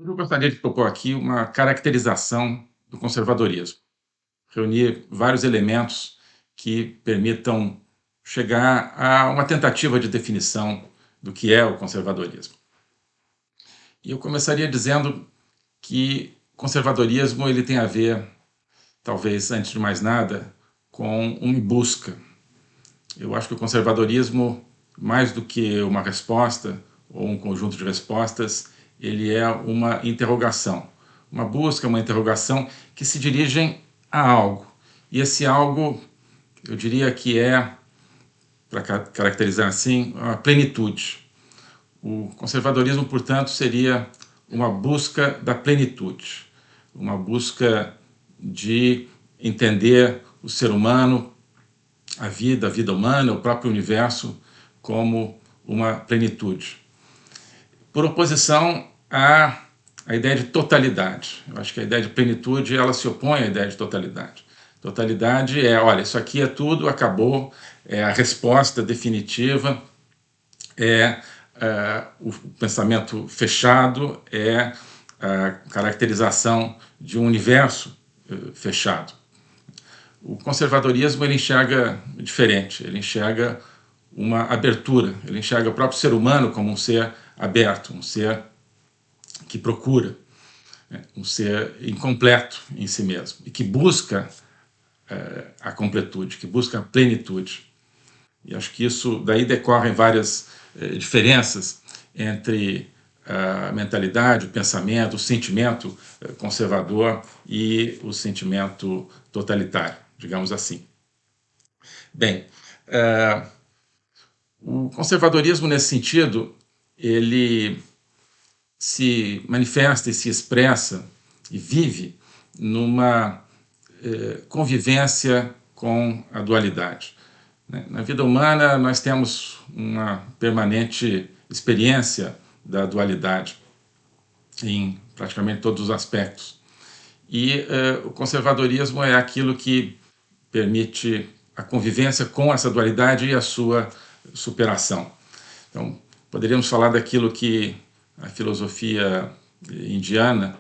Eu gostaria de propor aqui uma caracterização do conservadorismo, reunir vários elementos que permitam chegar a uma tentativa de definição do que é o conservadorismo. E eu começaria dizendo que conservadorismo ele tem a ver, talvez antes de mais nada, com uma busca. Eu acho que o conservadorismo, mais do que uma resposta ou um conjunto de respostas, ele é uma interrogação, uma busca, uma interrogação que se dirigem a algo. E esse algo, eu diria que é, para caracterizar assim, a plenitude. O conservadorismo, portanto, seria uma busca da plenitude, uma busca de entender o ser humano, a vida humana, o próprio universo, como uma plenitude. Por oposição à ideia de totalidade. Eu acho que a ideia de plenitude ela se opõe à ideia de totalidade. Totalidade é, olha, isso aqui é tudo, acabou, é a resposta definitiva, o pensamento fechado, é a caracterização de um universo fechado. O conservadorismo ele enxerga diferente, ele enxerga uma abertura, ele enxerga o próprio ser humano como um ser aberto, um ser que procura, um ser incompleto em si mesmo e que busca a completude, que busca a plenitude. E acho que isso daí decorrem várias diferenças entre a mentalidade, o pensamento, o sentimento conservador e o sentimento totalitário, digamos assim. Bem, o conservadorismo nesse sentido, ele se manifesta e se expressa e vive numa convivência com a dualidade. Na vida humana, nós temos uma permanente experiência da dualidade em praticamente todos os aspectos. E o conservadorismo é aquilo que permite a convivência com essa dualidade e a sua superação. Então, poderíamos falar daquilo que a filosofia indiana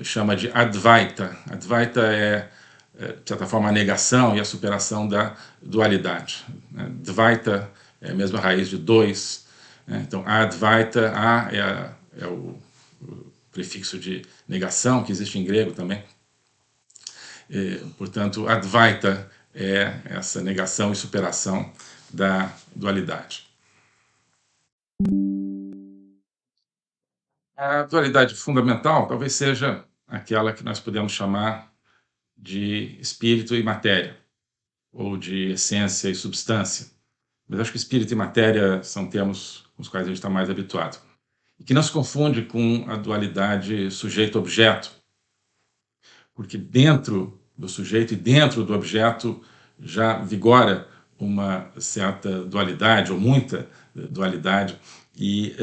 chama de Advaita. Advaita é, de certa forma, a negação e a superação da dualidade. Dvaita é a mesma raiz de dois. Então, Advaita, A é o prefixo de negação, que existe em grego também. Portanto, Advaita é essa negação e superação da dualidade. A dualidade fundamental talvez seja aquela que nós podemos chamar de espírito e matéria, ou de essência e substância. Mas acho que espírito e matéria são termos com os quais a gente está mais habituado. E que não se confunde com a dualidade sujeito-objeto, porque dentro do sujeito e dentro do objeto já vigora uma certa dualidade, ou muita dualidade, e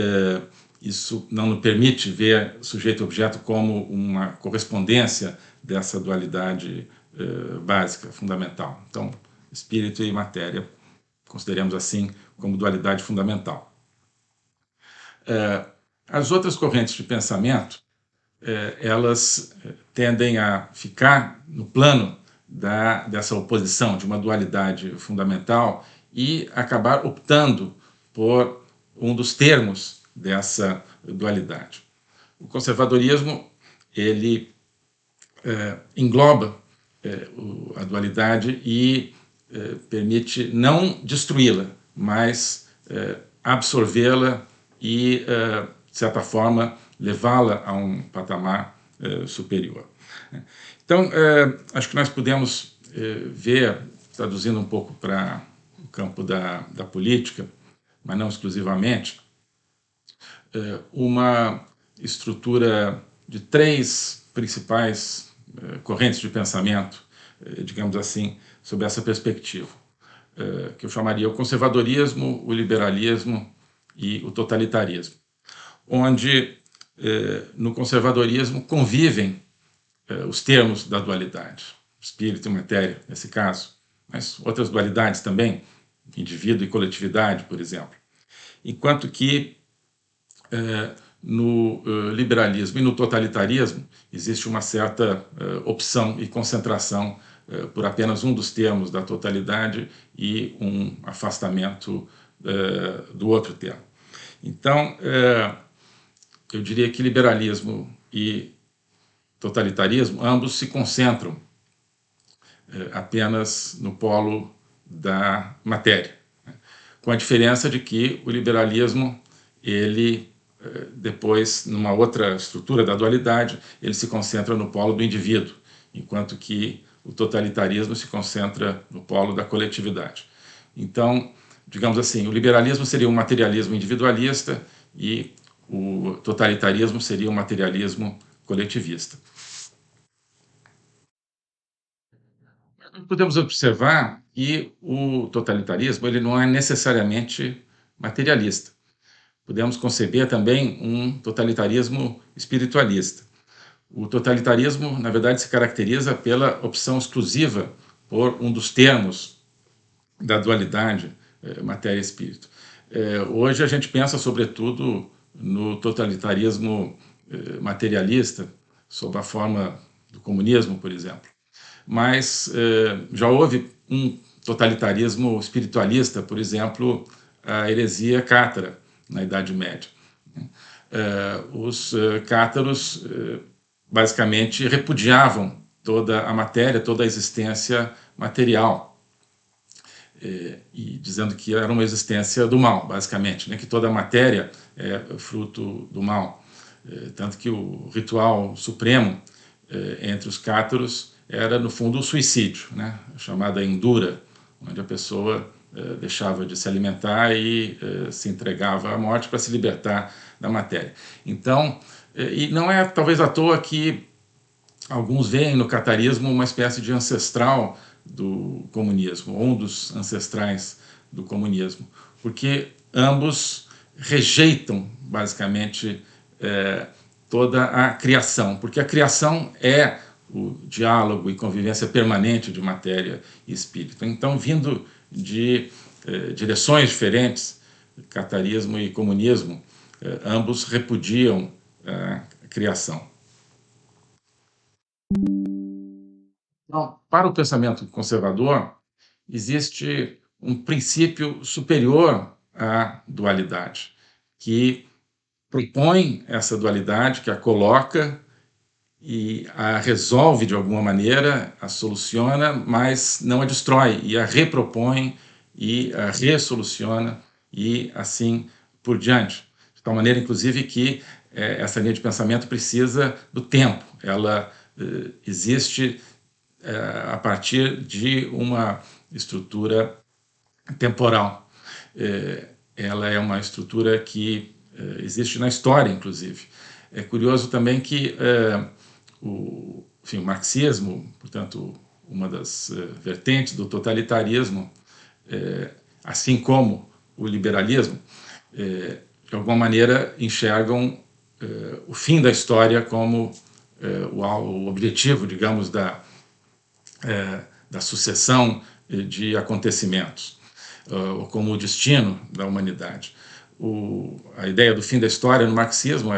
isso não nos permite ver sujeito-objeto como uma correspondência dessa dualidade básica, fundamental. Então, espírito e matéria, consideramos assim como dualidade fundamental. As outras correntes de pensamento, elas tendem a ficar no plano dessa oposição, de uma dualidade fundamental, e acabar optando por um dos termos dessa dualidade. O conservadorismo, ele engloba a dualidade e permite não destruí-la, mas absorvê-la e, de certa forma, levá-la a um patamar superior. Então, acho que nós podemos ver, traduzindo um pouco para o campo da política, mas não exclusivamente, uma estrutura de três principais correntes de pensamento, digamos assim, sob essa perspectiva, que eu chamaria o conservadorismo, o liberalismo e o totalitarismo, onde no conservadorismo convivem os termos da dualidade, espírito e matéria, nesse caso, mas outras dualidades também, indivíduo e coletividade, por exemplo. Enquanto que no liberalismo e no totalitarismo existe uma certa opção e concentração por apenas um dos termos da totalidade e um afastamento do outro termo. Então, eu diria que liberalismo e totalitarismo, ambos se concentram apenas no polo da matéria, né? Com a diferença de que o liberalismo, ele depois, numa outra estrutura da dualidade, ele se concentra no polo do indivíduo, enquanto que o totalitarismo se concentra no polo da coletividade. Então, digamos assim, o liberalismo seria um materialismo individualista e o totalitarismo seria um materialismo coletivista. Podemos observar que o totalitarismo ele não é necessariamente materialista. Podemos conceber também um totalitarismo espiritualista. O totalitarismo, na verdade, se caracteriza pela opção exclusiva por um dos termos da dualidade matéria e espírito. Hoje a gente pensa, sobretudo, no totalitarismo materialista, sob a forma do comunismo, por exemplo. Mas já houve um totalitarismo espiritualista, por exemplo, a heresia cátara, na Idade Média. Os cátaros basicamente repudiavam toda a matéria, toda a existência material, e dizendo que era uma existência do mal, basicamente, né? Que toda a matéria é fruto do mal. Tanto que o ritual supremo entre os cátaros era, no fundo, o suicídio, né? A chamada endura, onde a pessoa deixava de se alimentar e se entregava à morte para se libertar da matéria. Então, e não é talvez à toa que alguns veem no catarismo uma espécie de ancestral do comunismo, ou um dos ancestrais do comunismo, porque ambos rejeitam, basicamente, toda a criação, porque a criação é o diálogo e convivência permanente de matéria e espírito. Então, vindo de direções diferentes, catarismo e comunismo, ambos repudiam a criação. Então, para o pensamento conservador, existe um princípio superior à dualidade, que propõe essa dualidade, que a coloca e a resolve de alguma maneira, a soluciona, mas não a destrói, e a repropõe e a ressoluciona e assim por diante. De tal maneira, inclusive, que essa linha de pensamento precisa do tempo. Ela existe a partir de uma estrutura temporal. Ela é uma estrutura que existe na história, inclusive. É curioso também que o marxismo, portanto, uma das vertentes do totalitarismo, assim como o liberalismo, de alguma maneira enxergam o fim da história como o objetivo, digamos, da sucessão de acontecimentos, ou como o destino da humanidade. A ideia do fim da história no marxismo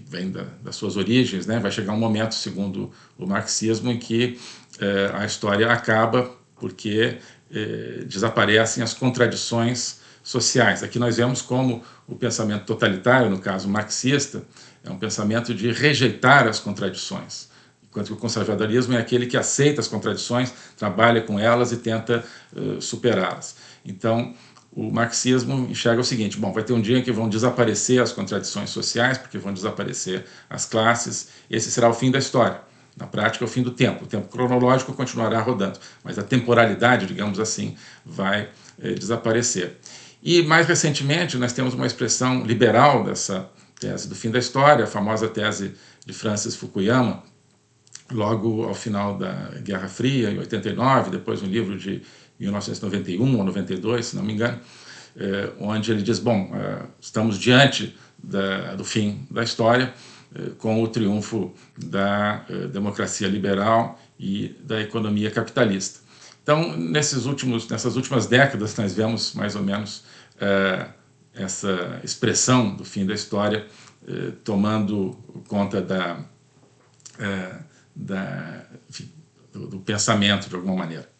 vem das suas origens, né? Vai chegar um momento, segundo o marxismo, em que a história acaba porque desaparecem as contradições sociais. Aqui nós vemos como o pensamento totalitário, no caso marxista, é um pensamento de rejeitar as contradições, enquanto que o conservadorismo é aquele que aceita as contradições, trabalha com elas e tenta superá-las. Então, o marxismo enxerga o seguinte: bom, vai ter um dia em que vão desaparecer as contradições sociais, porque vão desaparecer as classes, esse será o fim da história. Na prática, é o fim do tempo. O tempo cronológico continuará rodando, mas a temporalidade, digamos assim, vai desaparecer. E, mais recentemente, nós temos uma expressão liberal dessa tese do fim da história, a famosa tese de Francis Fukuyama, logo ao final da Guerra Fria, em 89, depois um livro de 1991 ou 92, se não me engano, onde ele diz, bom, estamos diante do fim da história, com o triunfo da democracia liberal e da economia capitalista. Então, nessas últimas décadas, nós vemos mais ou menos essa expressão do fim da história tomando conta enfim, do pensamento, de alguma maneira.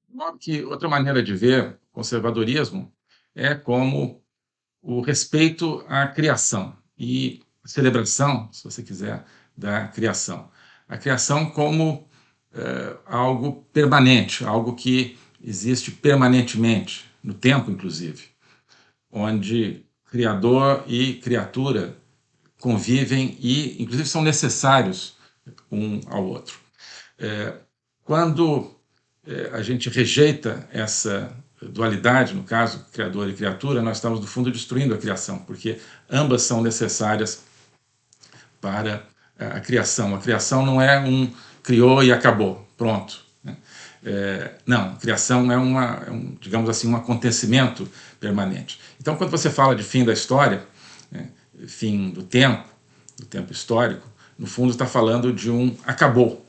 De modo que outra maneira de ver conservadorismo é como o respeito à criação e a celebração, se você quiser, da criação. A criação como algo permanente, algo que existe permanentemente, no tempo, inclusive, onde criador e criatura convivem e, inclusive, são necessários um ao outro. Quando a gente rejeita essa dualidade, no caso, criador e criatura, nós estamos, no fundo, destruindo a criação, porque ambas são necessárias para a criação. A criação não é criou e acabou, pronto. Não, a criação é digamos assim, um acontecimento permanente. Então, quando você fala de fim da história, fim do tempo histórico, no fundo está falando de acabou,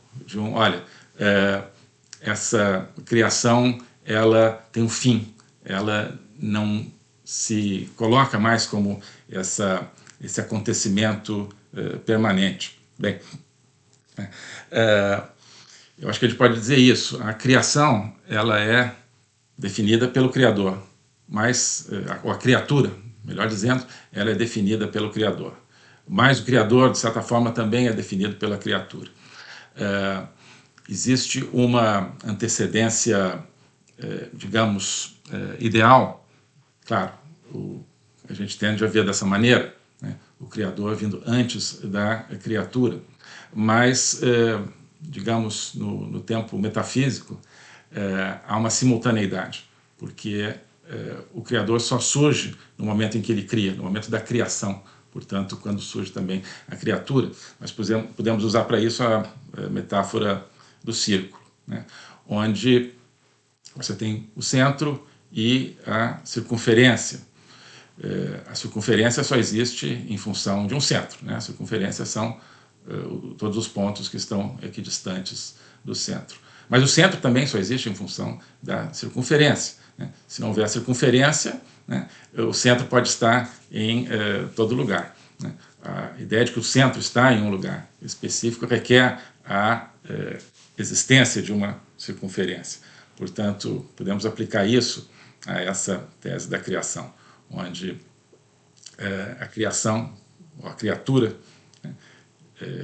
olha, essa criação ela tem um fim, ela não se coloca mais como esse acontecimento permanente. Bem, eu acho que a gente pode dizer isso. A criação ela é definida pelo Criador, mas a criatura, melhor dizendo, ela é definida pelo Criador. Mas o Criador, de certa forma, também é definido pela criatura. Existe uma antecedência, digamos, ideal. Claro, a gente tende a ver dessa maneira, né? O Criador vindo antes da criatura. Mas, digamos, no tempo metafísico, há uma simultaneidade, porque o Criador só surge no momento em que ele cria, no momento da criação. Portanto, quando surge também a criatura, nós podemos usar para isso a metáfora do círculo, né? Onde você tem o centro e a circunferência. A circunferência só existe em função de um centro, né? A circunferência são todos os pontos que estão equidistantes do centro. Mas o centro também só existe em função da circunferência, né? Se não houver circunferência, né, o centro pode estar em todo lugar, né? A ideia de que o centro está em um lugar específico requer a existência de uma circunferência. Portanto, podemos aplicar isso a essa tese da criação, onde a criação, ou a criatura, né,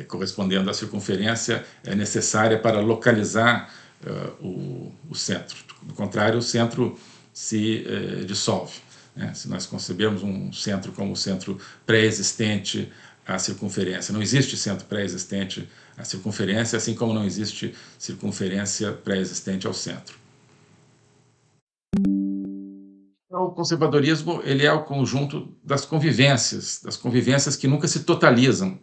correspondendo à circunferência, é necessária para localizar o centro. Do contrário, o centro se dissolve, né? Se nós concebermos um centro como o centro pré-existente à circunferência, não existe centro pré-existente à circunferência, assim como não existe circunferência pré-existente ao centro. O conservadorismo ele é o conjunto das convivências que nunca se totalizam,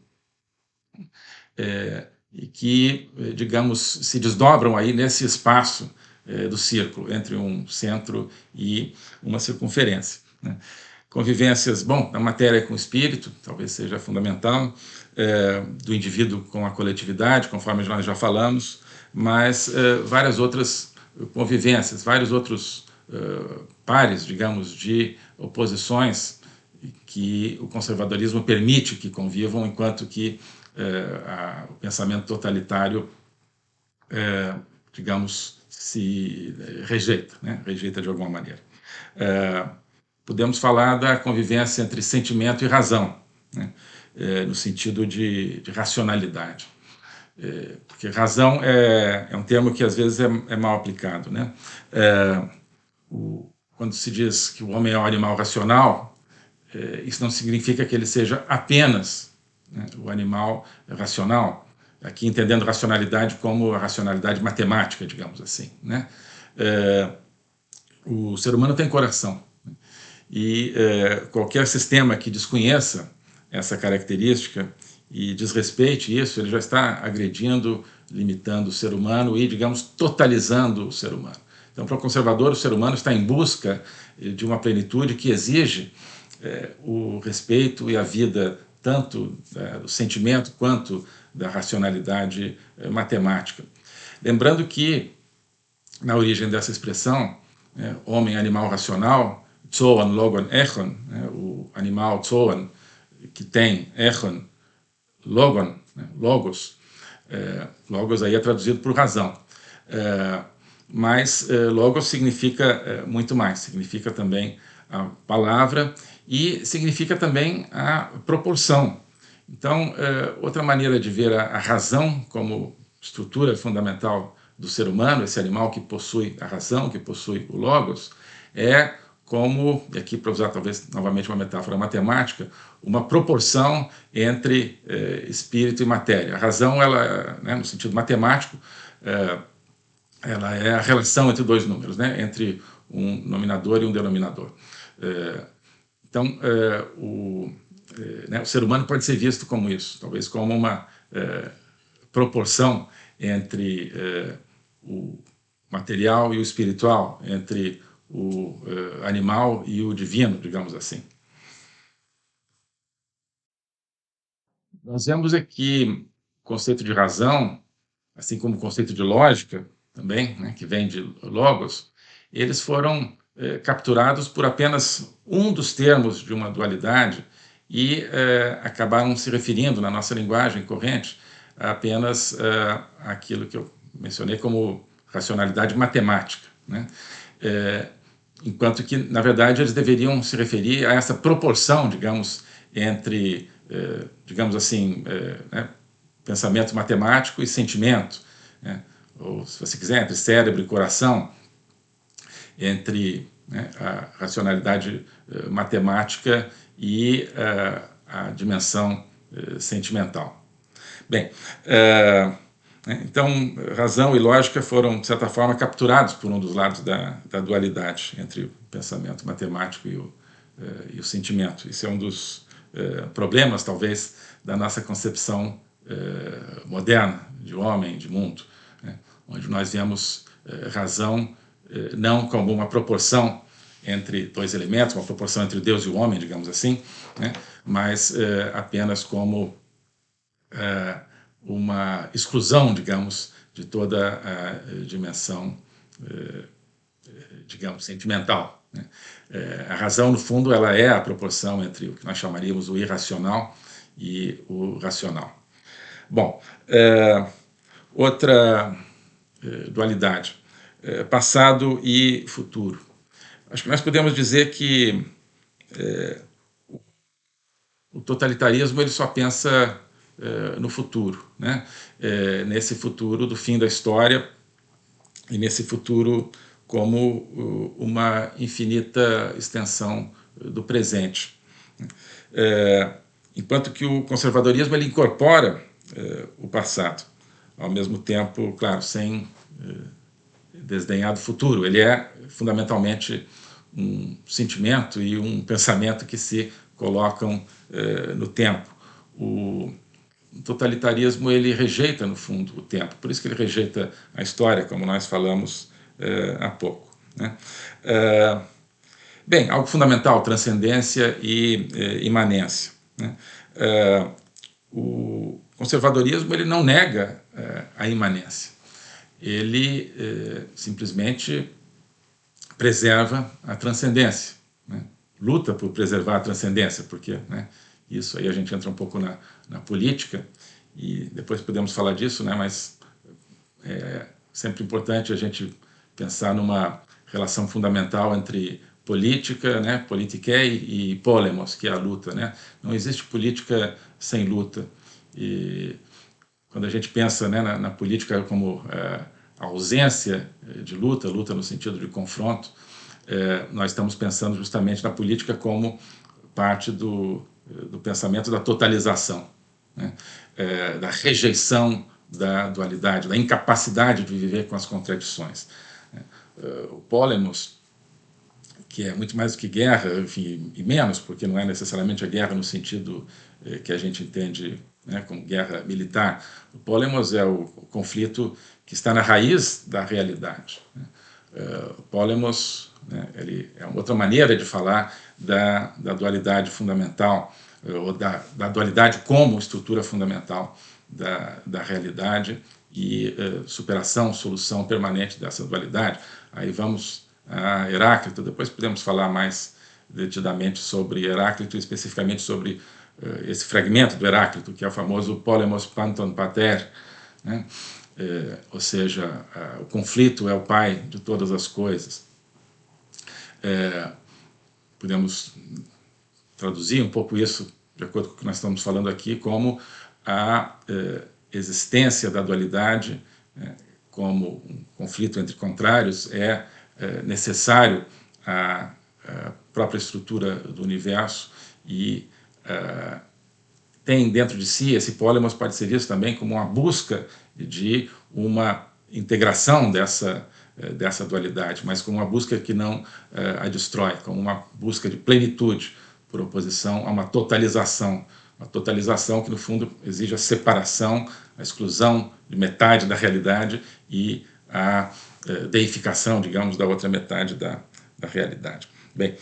e que, digamos, se desdobram aí nesse espaço do círculo, entre um centro e uma circunferência, né? Convivências, bom, da matéria com o espírito, talvez seja fundamental, do indivíduo com a coletividade, conforme nós já falamos, mas várias outras convivências, vários outros pares, digamos, de oposições que o conservadorismo permite que convivam, enquanto que o pensamento totalitário, digamos, se rejeita, né? Rejeita de alguma maneira. Podemos falar da convivência entre sentimento e razão, né? No sentido de racionalidade. Porque razão é um termo que às vezes é mal aplicado, né? Quando se diz que o homem é um animal racional, isso não significa que ele seja apenas, né, o animal racional, aqui entendendo racionalidade como a racionalidade matemática, digamos assim, né? O ser humano tem coração, né? E qualquer sistema que desconheça essa característica e desrespeite isso, ele já está agredindo, limitando o ser humano e, digamos, totalizando o ser humano. Então, para o conservador, o ser humano está em busca de uma plenitude que exige o respeito e a vida tanto do sentimento quanto da racionalidade matemática. Lembrando que, na origem dessa expressão, homem, animal racional, Zoon, Logon, Echon, né, o animal Zoon, que tem Echon, Logon, né, Logos. Logos aí é traduzido por razão. Mas Logos significa muito mais, significa também a palavra e significa também a proporção. Então, outra maneira de ver a razão como estrutura fundamental do ser humano, esse animal que possui a razão, que possui o Logos, é como, e aqui para usar talvez novamente uma metáfora matemática, uma proporção entre espírito e matéria. A razão, ela, né, no sentido matemático, ela é a relação entre dois números, né, entre um nominador e um denominador. Então, o ser humano pode ser visto como isso, talvez como uma proporção entre o material e o espiritual, entre o animal e o divino, digamos assim. Nós vemos aqui o conceito de razão, assim como o conceito de lógica também, né, que vem de logos, eles foram capturados por apenas um dos termos de uma dualidade e acabaram se referindo na nossa linguagem corrente a apenas aquilo que eu mencionei como racionalidade matemática, né? Enquanto que, na verdade, eles deveriam se referir a essa proporção, digamos, entre, digamos assim, né, pensamento matemático e sentimento, né? Ou, se você quiser, entre cérebro e coração, entre, né, a racionalidade matemática e a dimensão sentimental. Bem, então, razão e lógica foram, de certa forma, capturados por um dos lados da dualidade entre o pensamento matemático e o sentimento. Isso é um dos problemas, talvez, da nossa concepção moderna de homem, de mundo, né? Onde nós vemos razão não como uma proporção entre dois elementos, uma proporção entre Deus e o homem, digamos assim, né? Mas apenas como uma exclusão, digamos, de toda a dimensão, digamos, sentimental, né? A razão, no fundo, ela é a proporção entre o que nós chamaríamos o irracional e o racional. Bom, outra dualidade, passado e futuro. Acho que nós podemos dizer que o totalitarismo ele só pensa no futuro, né? Nesse futuro do fim da história e nesse futuro como uma infinita extensão do presente. Enquanto que o conservadorismo ele incorpora o passado, ao mesmo tempo, claro, sem desdenhar do futuro. Ele é fundamentalmente um sentimento e um pensamento que se colocam no tempo. O totalitarismo ele rejeita, no fundo, o tempo. Por isso que ele rejeita a história, como nós falamos há pouco, né? Bem, algo fundamental, transcendência e imanência, né? O conservadorismo ele não nega a imanência. Ele simplesmente preserva a transcendência, né? Luta por preservar a transcendência, porque, né, isso aí a gente entra um pouco na política, e depois podemos falar disso, né, mas é sempre importante a gente pensar numa relação fundamental entre política, né, politiquei, e polemos, que é a luta, né? Não existe política sem luta. E quando a gente pensa, né, na política como a ausência de luta, luta no sentido de confronto, nós estamos pensando justamente na política como parte do pensamento da totalização, né? Da rejeição da dualidade, da incapacidade de viver com as contradições. O polemos, que é muito mais do que guerra, enfim, e menos, porque não é necessariamente a guerra no sentido que a gente entende, né, como guerra militar. O polemos é o conflito que está na raiz da realidade, né? O polemos, né, ele é uma outra maneira de falar da dualidade fundamental, ou da dualidade como estrutura fundamental da realidade e superação, solução permanente dessa dualidade. Aí vamos a Heráclito, depois podemos falar mais detidamente sobre Heráclito, especificamente sobre esse fragmento do Heráclito, que é o famoso polemos panton pater, né? Ou seja, o conflito é o pai de todas as coisas. Podemos traduzir um pouco isso, de acordo com o que nós estamos falando aqui, como a existência da dualidade, como um conflito entre contrários, é necessário à própria estrutura do universo e tem dentro de si, esse polemos pode ser visto também como uma busca de uma integração dessa dualidade, mas como uma busca que não a destrói, como uma busca de plenitude, por oposição a uma totalização que no fundo exige a separação, a exclusão de metade da realidade e a deificação, digamos, da outra metade da realidade. Bem,